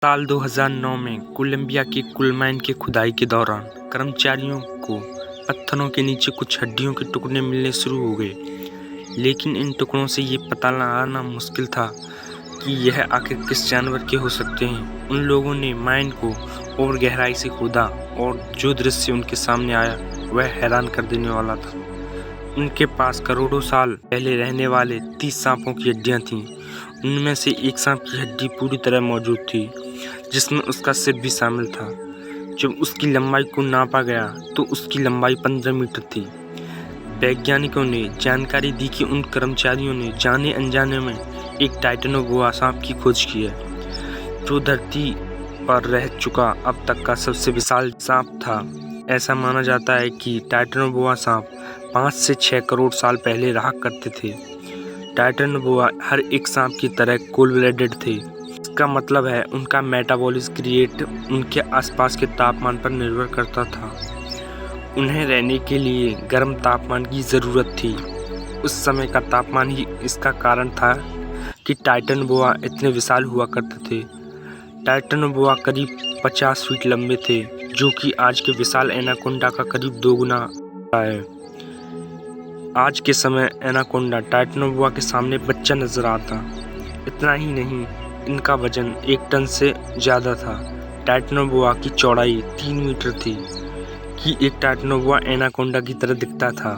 साल 2009 में कोलंबिया के कोल माइन की खुदाई के दौरान कर्मचारियों को पत्थरों के नीचे कुछ हड्डियों के टुकड़े मिलने शुरू हो गए, लेकिन इन टुकड़ों से ये पता लगाना मुश्किल था कि यह आखिर किस जानवर के हो सकते हैं। उन लोगों ने माइन को और गहराई से खोदा और जो दृश्य उनके सामने आया वह हैरान कर देने वाला था। उनके पास करोड़ों साल पहले रहने वाले 30 सांपों की हड्डियां थीं। उनमें से एक सांप की हड्डी पूरी तरह मौजूद थी, जिसमें उसका सिर भी शामिल था। जब उसकी लंबाई को नापा गया तो उसकी लंबाई 15 मीटर थी। वैज्ञानिकों ने जानकारी दी कि उन कर्मचारियों ने जाने अनजाने में एक टाइटेनोबोआ सांप की खोज की है, जो धरती पर रह चुका अब तक का सबसे विशाल सांप था। ऐसा माना जाता है कि टाइटेनोबोआ सांप 5 से 6 करोड़ साल पहले रहा करते थे। टाइटेनोबोआ हर एक सांप की तरह कोल्ड ब्लडेड थे। इसका मतलब है उनका मेटाबॉलिज्म रेट उनके आसपास के तापमान पर निर्भर करता था। उन्हें रहने के लिए गर्म तापमान की ज़रूरत थी। उस समय का तापमान ही इसका कारण था कि टाइटेनोबोआ इतने विशाल हुआ करते थे। टाइटेनोबोआ करीब 50 फीट लंबे थे, जो कि आज के विशाल एनाकोंडा का करीब 2 गुना है। आज के समय एनाकोंडा टाइटेनोबोआ के सामने बच्चा नजर आता। इतना ही नहीं, इनका वजन 1 टन से ज़्यादा था। टाइटेनोबोआ की चौड़ाई 3 मीटर थी कि एक टाइटेनोबोआ एनाकोंडा की तरह दिखता था,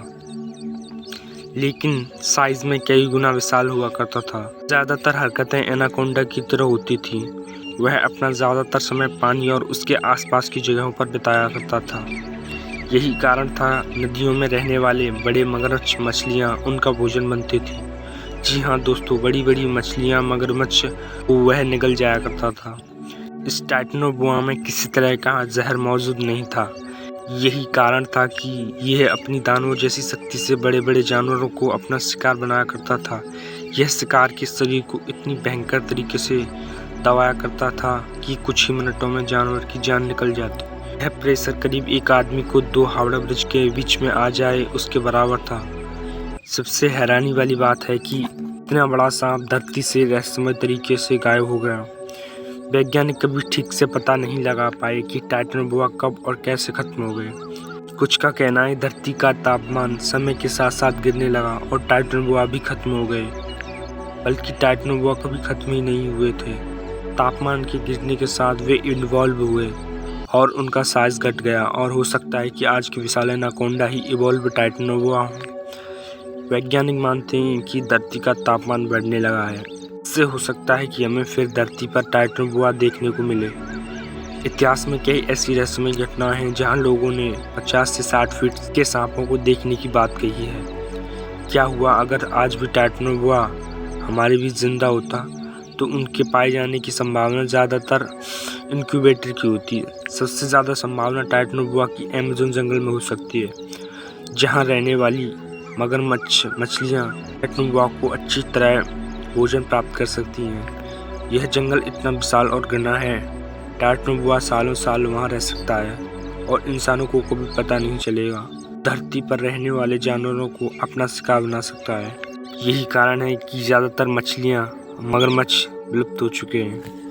लेकिन साइज में कई गुना विशाल हुआ करता था। ज़्यादातर हरकतें एनाकोंडा की तरह होती थीं। वह अपना ज़्यादातर समय पानी और उसके आसपास की जगहों पर बिताया करता था। यही कारण था नदियों में रहने वाले बड़े मगरमच्छ मछलियाँ उनका भोजन बनती थी। जी हाँ दोस्तों, बड़ी बड़ी मछलियाँ मगरमच्छ को वह निगल जाया करता था। इस टाइटेनोबोआ में किसी तरह का जहर मौजूद नहीं था। यही कारण था कि यह अपनी दानवों जैसी शक्ति से बड़े बड़े जानवरों को अपना शिकार बनाया करता था। यह शिकार के शरीर को इतनी भयंकर तरीके से दबाया करता था कि कुछ ही मिनटों में जानवर की जान निकल जाती। यह प्रेशर करीब एक आदमी को 2 हावड़ा ब्रिज के बीच में आ जाए उसके बराबर था। सबसे हैरानी वाली बात है कि इतना बड़ा सांप धरती से रहस्यमय तरीके से गायब हो गया। वैज्ञानिक कभी ठीक से पता नहीं लगा पाए कि टाइटेनोबोआ कब और कैसे खत्म हो गए। कुछ का कहना है धरती का तापमान समय के साथ साथ गिरने लगा और टाइटेनोबोआ भी खत्म हो गए, बल्कि टाइटेनोबोआ कभी खत्म ही नहीं हुए थे। तापमान के गिरने के साथ वे इन्वॉल्व हुए और उनका साइज घट गया, और हो सकता है कि आज के विशाल एनाकोंडा ही इवॉल्व टाइटेनोबोआ हो। वैज्ञानिक मानते हैं कि धरती का तापमान बढ़ने लगा है। इससे हो सकता है कि हमें फिर धरती पर टाइटेनोबोआ देखने को मिले। इतिहास में कई ऐसी रहस्यमय घटनाएं हैं जहां लोगों ने 50 से 60 फीट के सांपों को देखने की बात कही है। क्या हुआ अगर आज भी टाइटेनोबोआ हमारे बीच जिंदा होता, तो उनके पाए जाने की संभावना ज़्यादातर इंक्यूबेटर की होती है। सबसे ज़्यादा संभावना टाइटेनोबोआ की अमेज़न जंगल में हो सकती है, जहां रहने वाली मगरमच्छ मछलियां टाइटेनोबोआ को अच्छी तरह भोजन प्राप्त कर सकती हैं। यह जंगल इतना विशाल और घना है, टाइटेनोबोआ सालों साल वहां रह सकता है और इंसानों को कभी पता नहीं चलेगा। धरती पर रहने वाले जानवरों को अपना शिकार बना सकता है। यही कारण है कि ज़्यादातर मछलियाँ मगरमच्छ विलुप्त हो चुके हैं।